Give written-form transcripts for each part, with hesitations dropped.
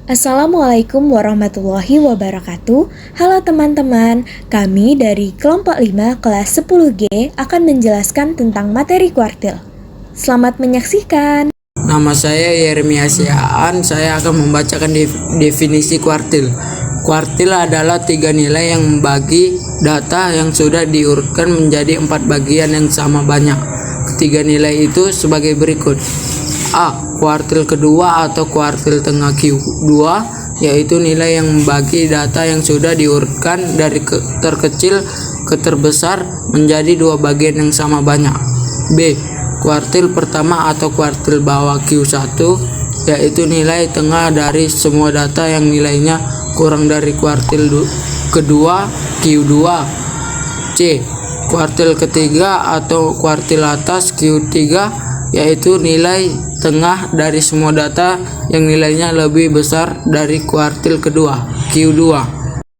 Assalamualaikum warahmatullahi wabarakatuh. Halo teman-teman, kami dari kelompok 5 kelas 10G akan menjelaskan tentang materi kuartil. Selamat menyaksikan. Nama saya Yeremia Siaan. Saya akan membacakan definisi kuartil. Kuartil adalah 3 nilai yang membagi data yang sudah diurutkan menjadi 4 bagian yang sama banyak. Ketiga nilai itu sebagai berikut. A. Kuartil kedua atau kuartil tengah Q2, yaitu nilai yang membagi data yang sudah diurutkan dari terkecil ke terbesar menjadi 2 bagian yang sama banyak. B. Kuartil pertama atau kuartil bawah Q1, yaitu nilai tengah dari semua data yang nilainya kurang dari kuartil kedua Q2. C. Kuartil ketiga atau kuartil atas Q3, yaitu nilai tengah dari semua data yang nilainya lebih besar dari kuartil kedua Q2.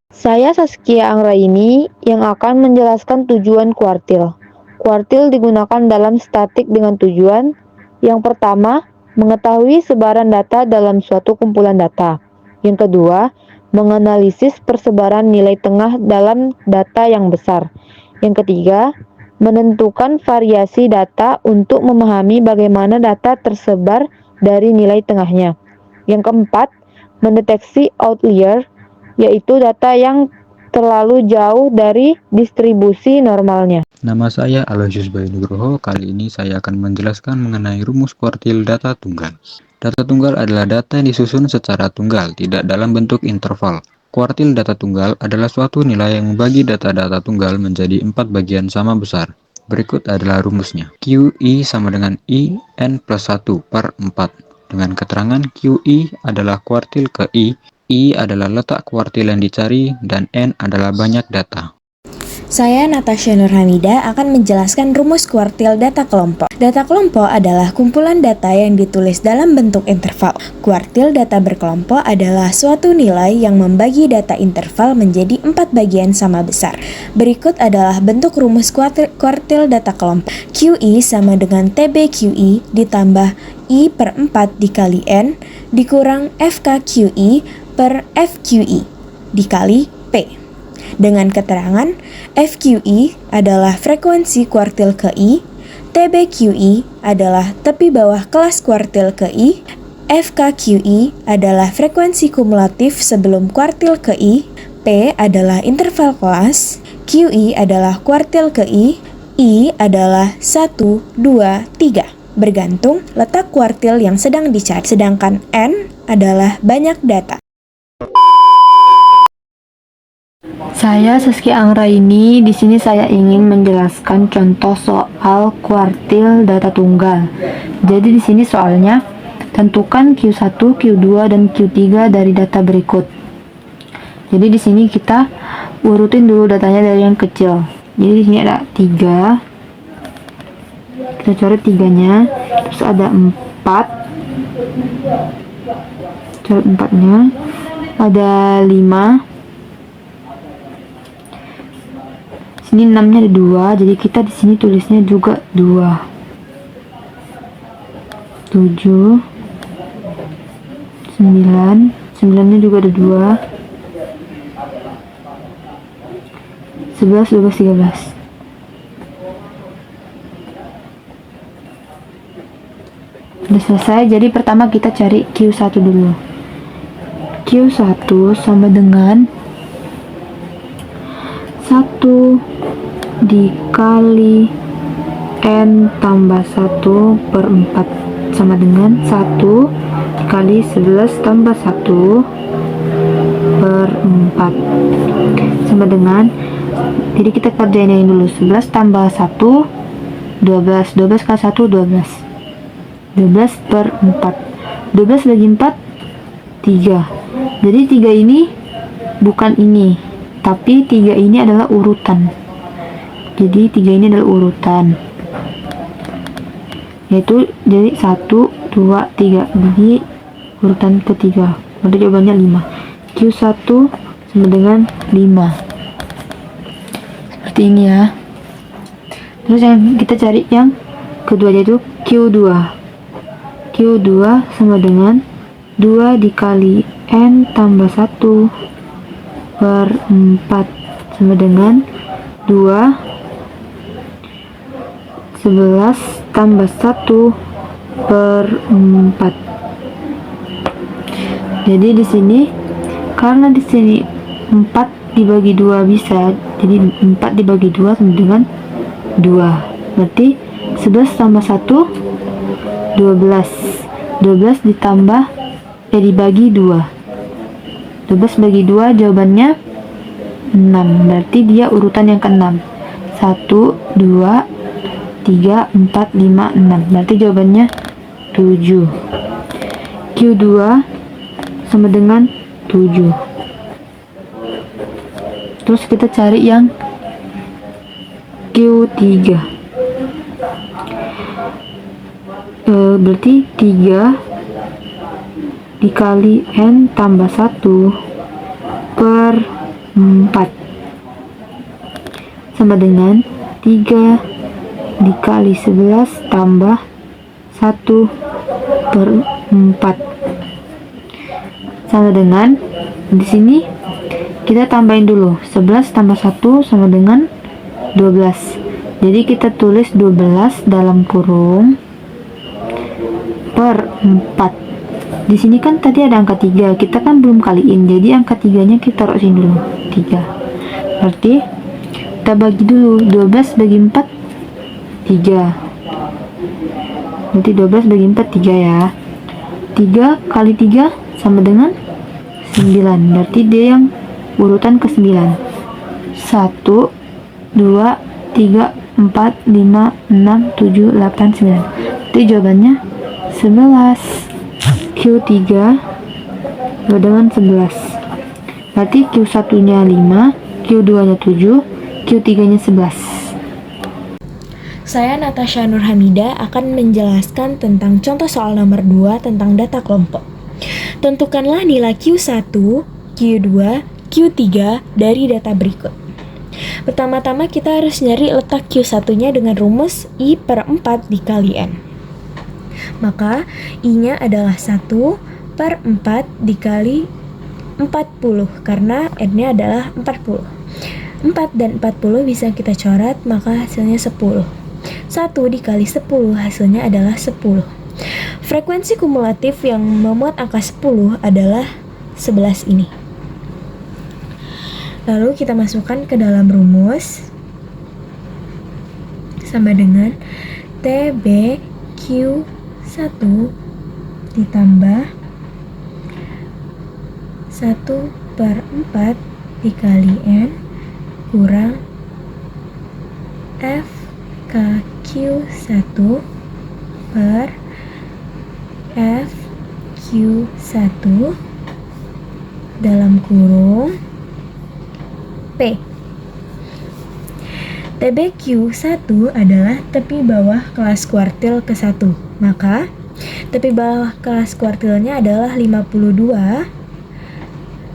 Saya Saskia Anggraini yang akan menjelaskan tujuan kuartil. Kuartil digunakan dalam statik dengan tujuan yang pertama, mengetahui sebaran data dalam suatu kumpulan data. Yang kedua, menganalisis persebaran nilai tengah dalam data yang besar. Yang ketiga, menentukan variasi data untuk memahami bagaimana data tersebar dari nilai tengahnya. Yang keempat, mendeteksi outlier, yaitu data yang terlalu jauh dari distribusi normalnya. Nama saya Aloysius Bayu Nugroho. Kali ini saya akan menjelaskan mengenai rumus kuartil data tunggal. Data tunggal adalah data yang disusun secara tunggal, tidak dalam bentuk interval. Kuartil data tunggal adalah suatu nilai yang membagi data-data tunggal menjadi 4 bagian sama besar. Berikut adalah rumusnya. QI sama dengan I N plus 1 per 4. Dengan keterangan QI adalah kuartil ke I adalah letak kuartil yang dicari, dan N adalah banyak data. Saya Natasha Nurhamida akan menjelaskan rumus kuartil data kelompok. Data kelompok adalah kumpulan data yang ditulis dalam bentuk interval. Kuartil data berkelompok adalah suatu nilai yang membagi data interval menjadi 4 bagian sama besar. Berikut adalah bentuk rumus kuartil data kelompok. QI sama dengan TBQI ditambah I per 4 dikali N dikurang FKQI per FQI dikali P. Dengan keterangan, FQI adalah frekuensi kuartil ke I, TBQI adalah tepi bawah kelas kuartil ke I, FKQI adalah frekuensi kumulatif sebelum kuartil ke I, P adalah interval kelas, QI adalah kuartil ke I adalah 1, 2, 3, bergantung letak kuartil yang sedang dicari, sedangkan N adalah banyak data. Saya Saskia Anggraini. Di sini saya ingin menjelaskan contoh soal kuartil data tunggal. Jadi di sini soalnya tentukan Q1, Q2 dan Q3 dari data berikut. Jadi di sini kita urutin dulu datanya dari yang kecil. Jadi di sini ada 3. Kita coret 3-nya. Terus ada 4. Coret 4-nya. Ada 5. Ini 6-nya ada 2, jadi kita di sini tulisnya juga 2. 7, 9, 9-nya juga ada 2. 11, 12, 13. Udah selesai, jadi pertama kita cari Q1 dulu. Q1 sama dengan 1 dikali N tambah 1 per 4 sama dengan 1 dikali 11 tambah 1 per 4 sama dengan, jadi kita kerjain yang dulu, 11 tambah 1 12, 12 kali 1 12, 12 per 4, 12 bagi 4 3. Jadi 3 ini bukan ini, tapi 3 ini adalah urutan. Jadi 3 ini adalah urutan, yaitu jadi 1, 2, 3. Jadi urutan ketiga. Berarti jawabannya 5. Q1 sama dengan 5. Seperti ini ya. Terus yang kita cari yang kedua, yaitu Q2. Q2 sama dengan 2 dikali N tambah 1 per 4 sama dengan 2 11 tambah 1 per 4. Jadi di sini karena di sini 4 dibagi 2 bisa, jadi 4 dibagi 2 sama dengan 2. Berarti 11 tambah 1 12. 12 ditambah dibagi 2. 12 bagi 2 jawabannya 6. Berarti dia urutan yang ke-6. 1 2 3 4 5 6. Berarti jawabannya 7. Q2 sama dengan 7. Terus kita cari yang Q3. Berarti 3 dikali N tambah 1 per 4 sama dengan 3 dikali 11 tambah 1 per 4 sama dengan, di sini kita tambahin dulu, 11 tambah 1 sama dengan 12. Jadi kita tulis 12 dalam kurung per 4. Di sini kan tadi ada angka 3, kita kan belum kaliin, jadi angka 3-nya kita taruh sini dulu, 3. Berarti kita bagi dulu, 12 bagi 4 3. Berarti 12 bagi 4 3 ya. 3 kali 3 sama dengan 9. Berarti dia yang urutan ke 9. 1 2 3 4 5 6 7 8 9. Berarti jawabannya 11. Q3 sama dengan 11. Berarti Q1 nya 5, Q2 nya 7, Q3 nya 11. Saya Natasha Nurhamida akan menjelaskan tentang contoh soal nomor 2 tentang data kelompok. Tentukanlah nilai Q1, Q2, Q3 dari data berikut. Pertama-tama kita harus nyari letak Q1-nya dengan rumus I per 4 dikali N. Maka I-nya adalah 1 per 4 dikali 40 karena N-nya adalah 40. 4 dan 40 bisa kita coret, maka hasilnya 10. 1 dikali 10 hasilnya adalah 10. Frekuensi kumulatif yang memuat angka 10 adalah 11 ini. Lalu kita masukkan ke dalam rumus sama dengan TBQ1 ditambah 1 per 4 dikali N kurang FKQ1 per FQ1 dalam kurung P. TBQ1 adalah tepi bawah kelas kuartil ke-1. Maka tepi bawah kelas kuartilnya adalah 52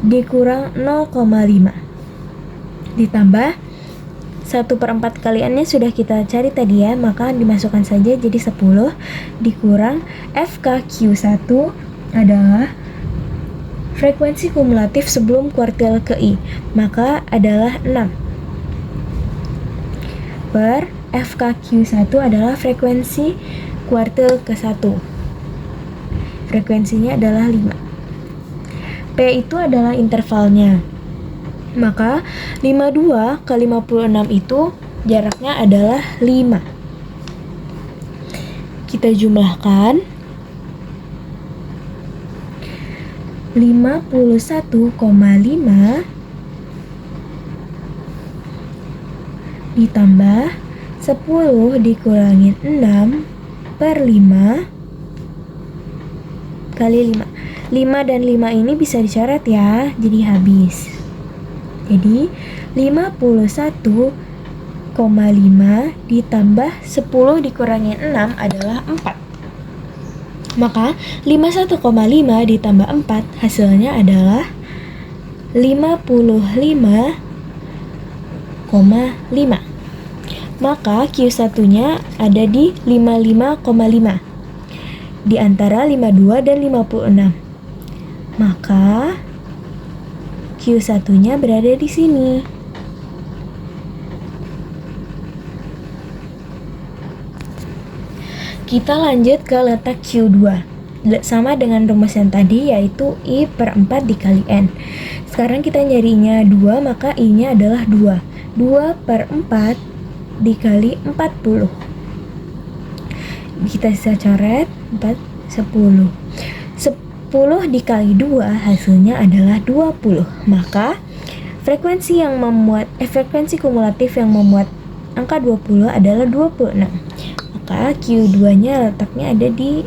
dikurang 0,5 ditambah 1 per 4 kaliannya sudah kita cari tadi ya, maka dimasukkan saja jadi 10 dikurang FKQ1 adalah frekuensi kumulatif sebelum kuartil ke I, maka adalah 6 per FKQ1 adalah frekuensi kuartil ke-1, frekuensinya adalah 5. P itu adalah intervalnya, maka 52 ke 56 itu jaraknya adalah 5. Kita jumlahkan 51,5 ditambah 10 dikurangin 6 per 5 kali 5. 5 dan 5 ini bisa dicoret ya, jadi habis. Jadi 51,5 ditambah 10 dikurangin 6 adalah 4. Maka 51,5 ditambah 4 hasilnya adalah 55,5. Maka Q1-nya ada di 55,5 di antara 52 dan 56. maka Q1-nya berada di sini. Kita lanjut ke letak Q2. Sama dengan rumus yang tadi, yaitu I per 4 dikali N. Sekarang kita nyarinya 2, maka I-nya adalah 2. 2 per 4 dikali 40. Kita bisa coret 4, 10. 10 dikali 2 hasilnya adalah 20. Maka frekuensi kumulatif yang memuat angka 20 adalah 26. Maka Q2-nya letaknya ada di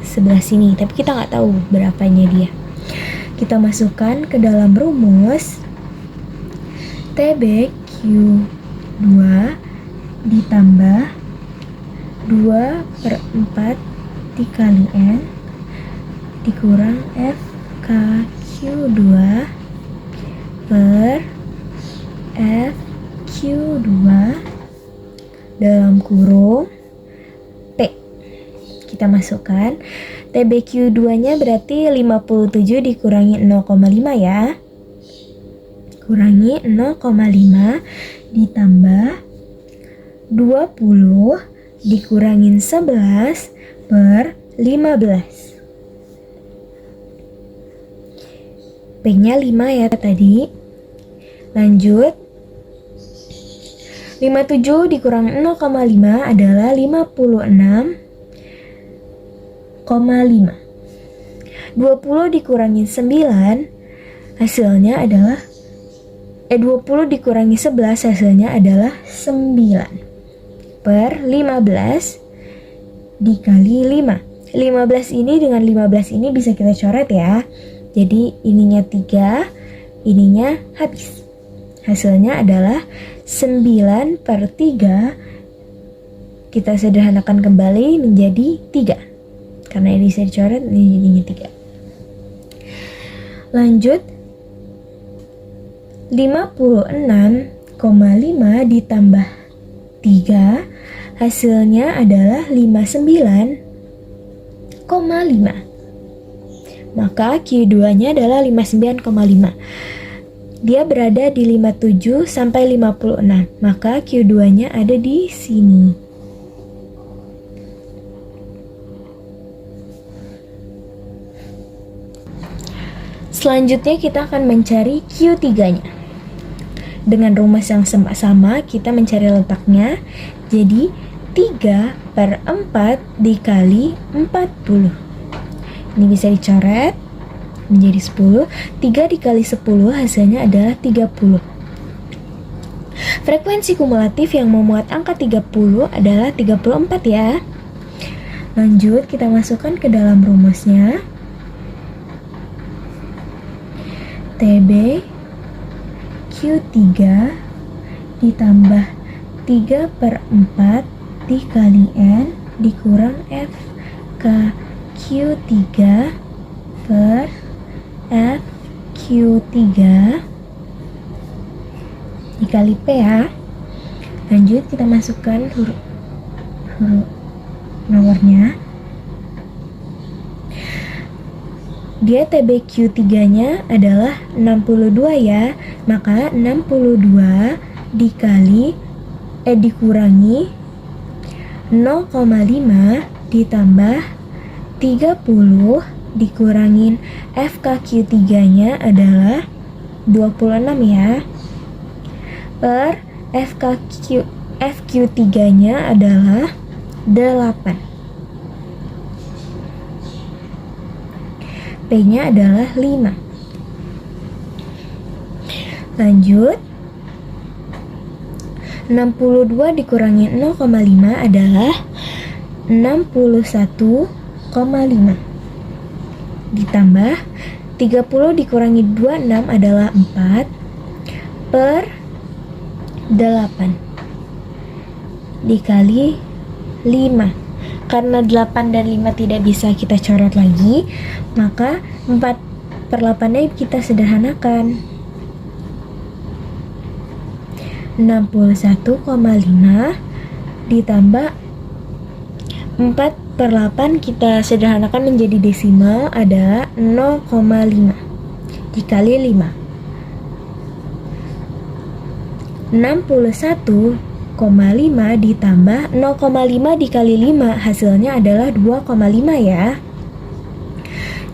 sebelah sini, tapi kita nggak tahu berapanya dia. Kita masukkan ke dalam rumus TB Q2 ditambah 2 per 4 dikali N dikurang FK Q2 per FQ2 dalam kurung P. Kita masukkan TBQ2-nya berarti 57 dikurangi 0,5 ya. Kurangi 0,5 ditambah 20 dikurangin 11 per 15. P-nya 5 ya tadi. Lanjut. 57 dikurang 0,5 adalah 56,5. 20 dikurangi 9 hasilnya adalah 20 dikurangi 11 hasilnya adalah 9 per 15 dikali 5. 15 ini dengan 15 ini bisa kita coret ya. Jadi ininya 3, ininya habis. Hasilnya adalah 9 per 3. Kita sederhanakan kembali menjadi 3. Karena ini bisa dicoret, ini jadinya 3. Lanjut. 56,5 ditambah 3 hasilnya adalah 59,5. Maka Q2-nya adalah 59,5. Dia berada di 57 sampai 56. Maka Q2-nya ada di sini. Selanjutnya kita akan mencari Q3-nya. Dengan rumus yang sama, kita mencari letaknya. Jadi 3 per 4 dikali 40. Ini bisa dicoret menjadi 10. 3 dikali 10 hasilnya adalah 30. Frekuensi kumulatif yang memuat angka 30 adalah 34 ya. Lanjut, kita masukkan ke dalam rumusnya. TB Q3 ditambah 3 per 4 dikali N dikurang FK Q3 per FQ3 dikali P ya. Lanjut kita masukkan huruf nomornya. Dia TBQ3-nya adalah 62 ya. Maka 62 dikurangi 0,5 ditambah 30 dikurangin FKQ3-nya adalah 26 ya. Per FQ3-nya adalah 8. P-nya adalah 5. Lanjut. 62 dikurangi 0,5 adalah 61,5. Ditambah 30 dikurangi 26 adalah 4 per 8 dikali 5. Karena 8 dan 5 tidak bisa kita coret lagi, maka 4 per 8-nya kita sederhanakan. 61,5 ditambah 4/8 kita sederhanakan menjadi desimal, ada 0,5 dikali 5. 61,5 ditambah 0,5 dikali 5 hasilnya adalah 2,5 ya.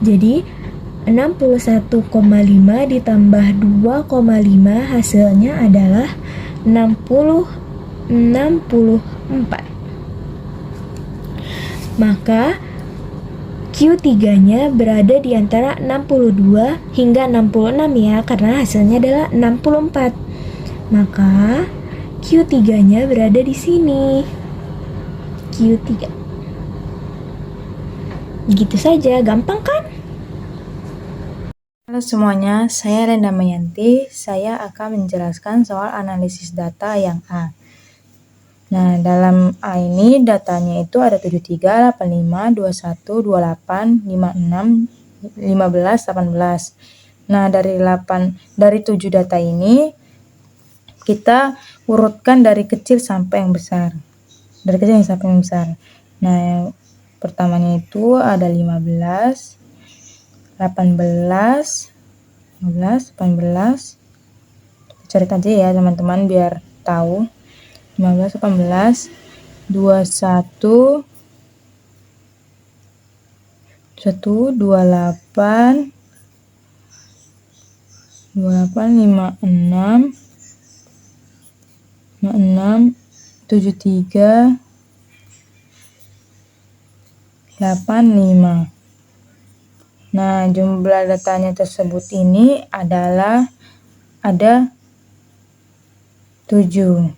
Jadi 61,5 ditambah 2,5 hasilnya adalah 64. Maka Q3-nya berada di antara 62 hingga 66 ya, karena hasilnya adalah 64. Maka Q3-nya berada di sini. Q3. Gitu saja, gampang kan? Halo semuanya, saya Renda Mayanti. Saya akan menjelaskan soal analisis data yang A. Nah, dalam A ini datanya itu ada 73, 85, 21, 28, 56, 15, 18. Nah, dari 7 data ini kita urutkan dari kecil sampai yang besar. Dari kecil sampai yang besar. Nah, yang pertamanya itu ada 15, 18, 18. Coret aja ya teman-teman biar tahu. 15, 18, 21, 28, 56, 73, 85. Nah, jumlah datanya tersebut ini adalah ada 7.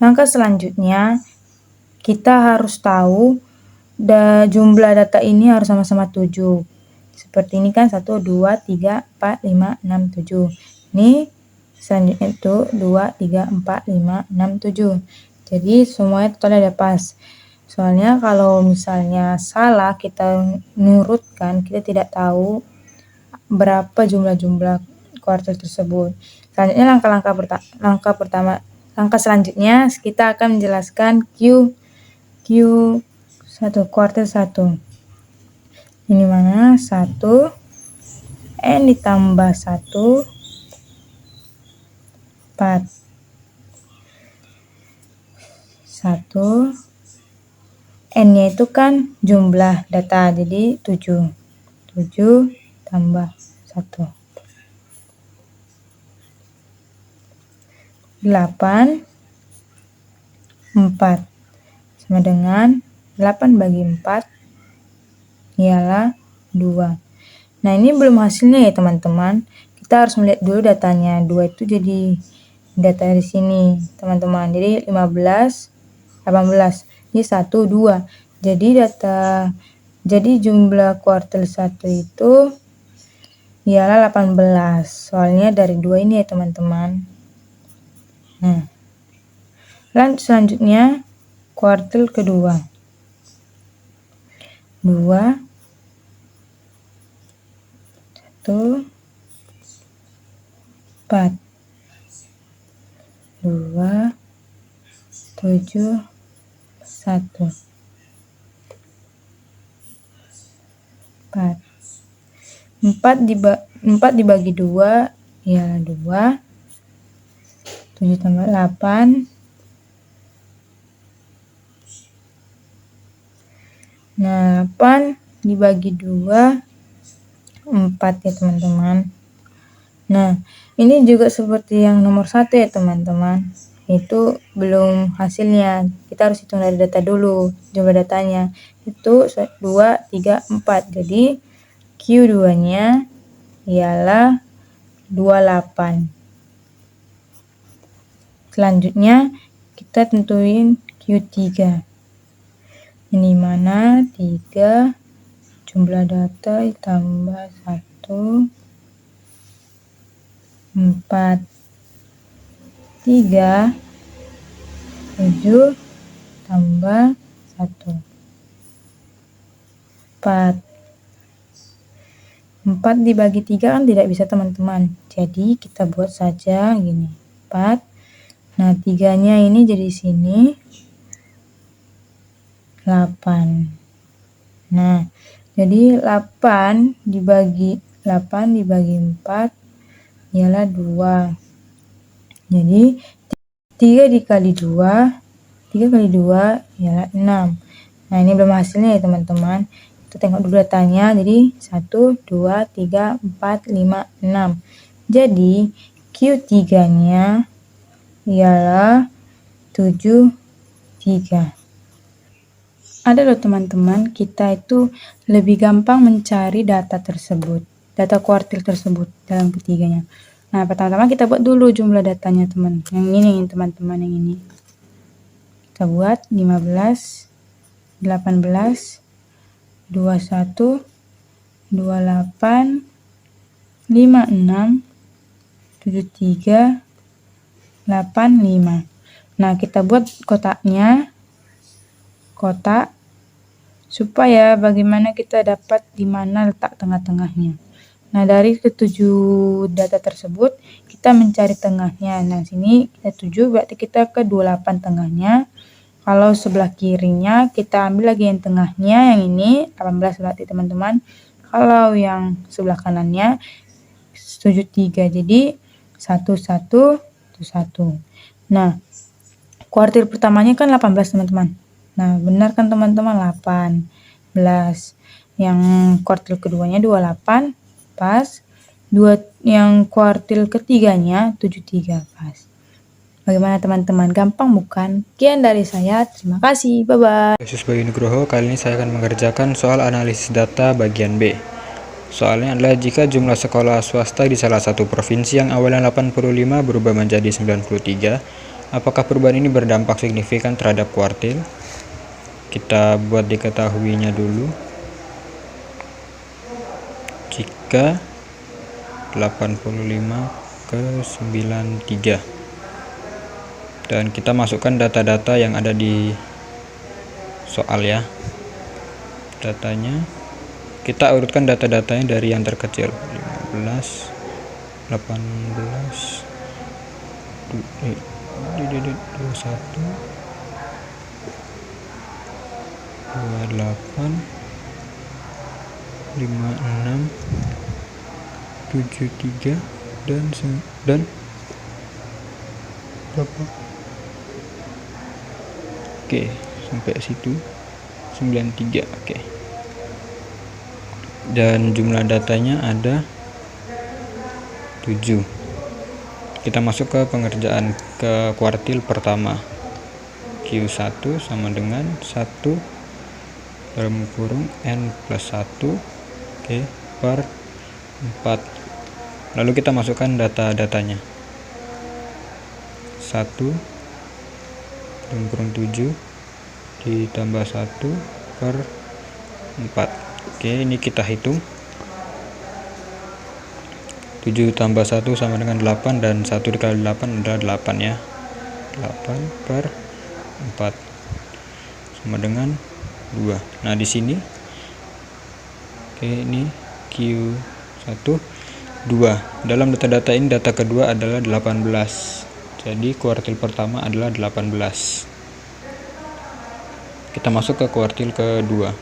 Langkah selanjutnya, kita harus tahu jumlah data ini harus sama-sama 7. Seperti ini kan 1, 2, 3, 4, 5, 6, 7. Ini selanjutnya itu 2, 3, 4, 5, 6, 7. Jadi semuanya totalnya ada pas. Soalnya kalau misalnya salah kita mengurutkan, kita tidak tahu berapa jumlah kuartil tersebut. Selanjutnya langkah selanjutnya kita akan menjelaskan Q1 kuartil 1. Ini mana 1 N ditambah 1 4 1 N-nya itu kan jumlah data, jadi 7 tambah 1 8 4 sama dengan 8 bagi 4 ialah 2. Nah, ini belum hasilnya ya teman-teman. Kita harus melihat dulu datanya. 2 itu jadi data di sini teman-teman. Jadi 15, 18. Ini 1, 2. Jadi jumlah kuartil 1 itu ialah 18. Soalnya dari 2 ini ya teman-teman. Nah, selanjutnya kuartil kedua. 2, 1, 4, 2, 7, 1, 4. 4 dibagi 2 ialah 2. 7 tambah 8. Nah, 8 dibagi 2 4 ya teman-teman. Nah, ini juga seperti yang nomor 1 ya teman-teman. Itu belum hasilnya. Kita harus hitung dari data dulu. Jumlah datanya itu 2, 3, 4. Jadi Q2-nya ialah 28. Selanjutnya kita tentuin Q3. Ini mana 3 jumlah data ditambah 1 4 3 7 tambah 1 4 dibagi 3 kan tidak bisa teman-teman. Jadi kita buat saja gini. 4. Nah, 3-nya ini jadi sini 8. Nah, jadi 8 dibagi 4 ialah 2. Jadi 3 dikali 2, 3 kali 2 ialah 6. Nah, ini belum hasilnya ya teman-teman. Kita tengok dulu datanya. Jadi 1, 2, 3, 4, 5, 6. Jadi Q3-nya ialah 73. Ada loh teman-teman, kita itu lebih gampang mencari data tersebut, data kuartil tersebut dalam ketiganya. Nah, pertama-tama kita buat dulu jumlah datanya teman. Yang ini teman-teman, yang ini. Kita buat 15, 18, 21, 28, 56, 73, 85. Nah, kita buat kotaknya. Kotak supaya bagaimana kita dapat di mana letak tengah-tengahnya. Nah, dari ketujuh data tersebut kita mencari tengahnya. Nah, sini kita 7 berarti kita ke 28 tengahnya. Kalau sebelah kirinya kita ambil lagi yang tengahnya, yang ini 18 berarti teman-teman. Kalau yang sebelah kanannya 73. Jadi 1 1 1. Nah, kuartil pertamanya kan 18 teman-teman. Nah, benar kan teman-teman, 18. Yang kuartil keduanya 28 pas. Yang kuartil ketiganya 73 pas. Bagaimana teman-teman? Gampang bukan? Sekian dari saya. Terima kasih. Bye-bye. Yesus Bayu Nugroho, kali ini saya akan mengerjakan soal analisis data bagian B. Soalnya adalah jika jumlah sekolah swasta di salah satu provinsi yang awalnya 85 berubah menjadi 93, apakah perubahan ini berdampak signifikan terhadap kuartil? Kita buat diketahuinya dulu. Jika 85 ke 93. Dan kita masukkan data-data yang ada di soal ya. Datanya kita urutkan data-datanya dari yang terkecil. 15, 18, 21, 28, 56, 73 dan berapa? Oke, sampai situ 93. Oke. Dan jumlah datanya ada 7. Kita masuk ke pengerjaan ke kuartil pertama. Q1 sama dengan 1 dalam kurung N plus 1 per 4. Lalu kita masukkan data-datanya. 1 dalam kurung 7 ditambah 1 per 4. Ini kita hitung. 7 tambah 1 sama dengan 8 dan 1 dikali 8 adalah 8 ya. 8 per 4 sama dengan 2. Nah, di sini ini Q1 2. Dalam data-data ini data kedua adalah 18. Jadi kuartil pertama adalah 18. Kita masuk ke kuartil kedua.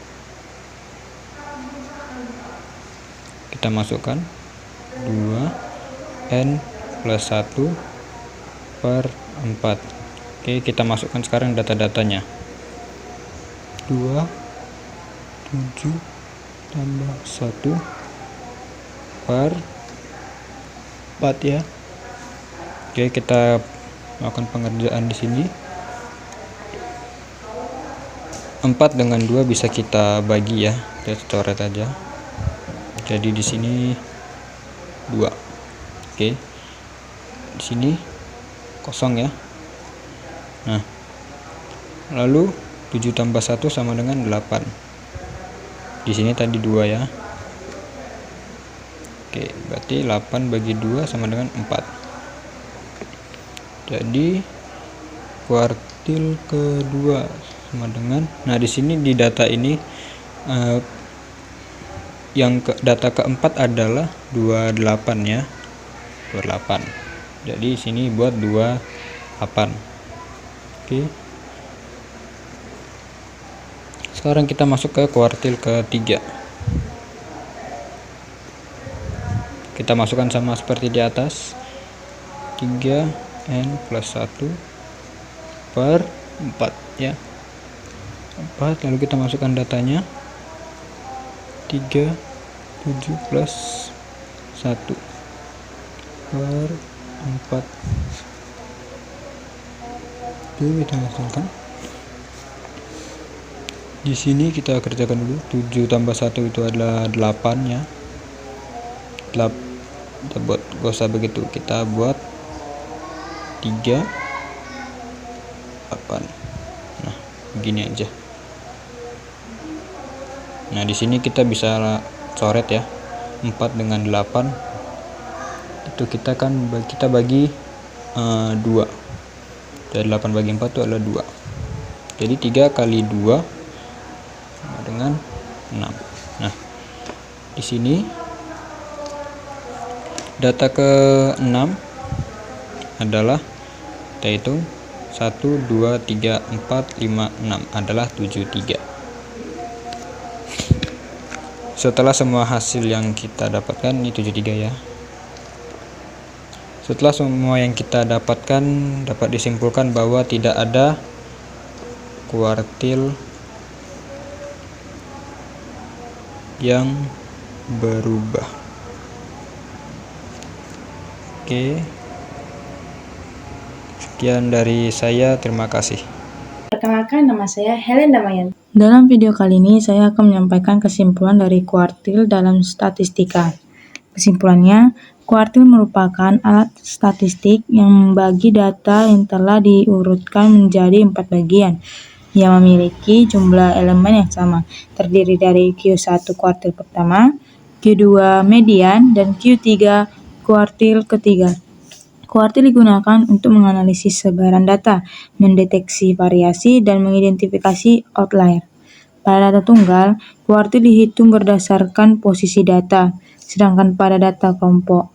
Kita masukkan 2 N plus 1 per 4. Kita masukkan sekarang data-datanya. 2, 7 tambah 1 per 4 ya. Kita melakukan pengerjaan di sini. 4 dengan 2 bisa kita bagi ya. Kita coret aja. Jadi di sini 2. Di sini kosong ya. Nah, lalu 7 tambah 1 sama dengan 8. Di sini tadi 2 ya. Berarti 8 bagi 2 sama dengan 4. Jadi kuartil kedua sama dengan, nah di sini di data ini data keempat adalah 28 ya. 28. Jadi sini buat 28. 8. Oke. Sekarang kita masuk ke kuartil ketiga. Kita masukkan sama seperti di atas, 3n plus 1 per 4 ya, 4. Lalu kita masukkan datanya, 37 plus 1 per 4. Oke, kita hasilkan. Di sini kita kerjakan dulu. 7 tambah 1 itu adalah 8 ya. Kita buat, gak usah begitu, kita buat 3 8. Nah, begini aja. Nah, di sini kita bisa coret ya. 4 dengan 8 itu kita bagi 2. Dari 8 bagi 4 itu adalah 2. Jadi 3 kali 2 sama dengan 6. Nah, di sini data ke-6 adalah, kita hitung 1, 2, 3, 4, 5, 6 adalah 73. Setelah semua hasil yang kita dapatkan, ini 73 ya. Setelah semua yang kita dapatkan, dapat disimpulkan bahwa tidak ada kuartil yang berubah. Oke, sekian dari saya, terima kasih. Perkenalkan, nama saya Helen Damayanti. Dalam video kali ini, saya akan menyampaikan kesimpulan dari kuartil dalam statistika. Kesimpulannya, kuartil merupakan alat statistik yang membagi data yang telah diurutkan menjadi 4 bagian yang memiliki jumlah elemen yang sama, terdiri dari Q1 kuartil pertama, Q2 median, dan Q3 kuartil ketiga. Kuartil digunakan untuk menganalisis sebaran data, mendeteksi variasi, dan mengidentifikasi outlier. Pada data tunggal, kuartil dihitung berdasarkan posisi data, sedangkan pada data kelompok,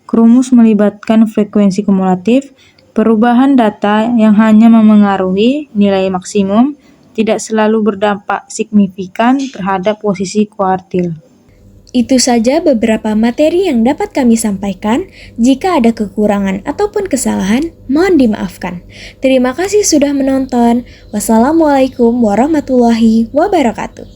rumus melibatkan frekuensi kumulatif. Perubahan data yang hanya memengaruhi nilai maksimum tidak selalu berdampak signifikan terhadap posisi kuartil. Itu saja beberapa materi yang dapat kami sampaikan. Jika ada kekurangan ataupun kesalahan, mohon dimaafkan. Terima kasih sudah menonton. Wassalamualaikum warahmatullahi wabarakatuh.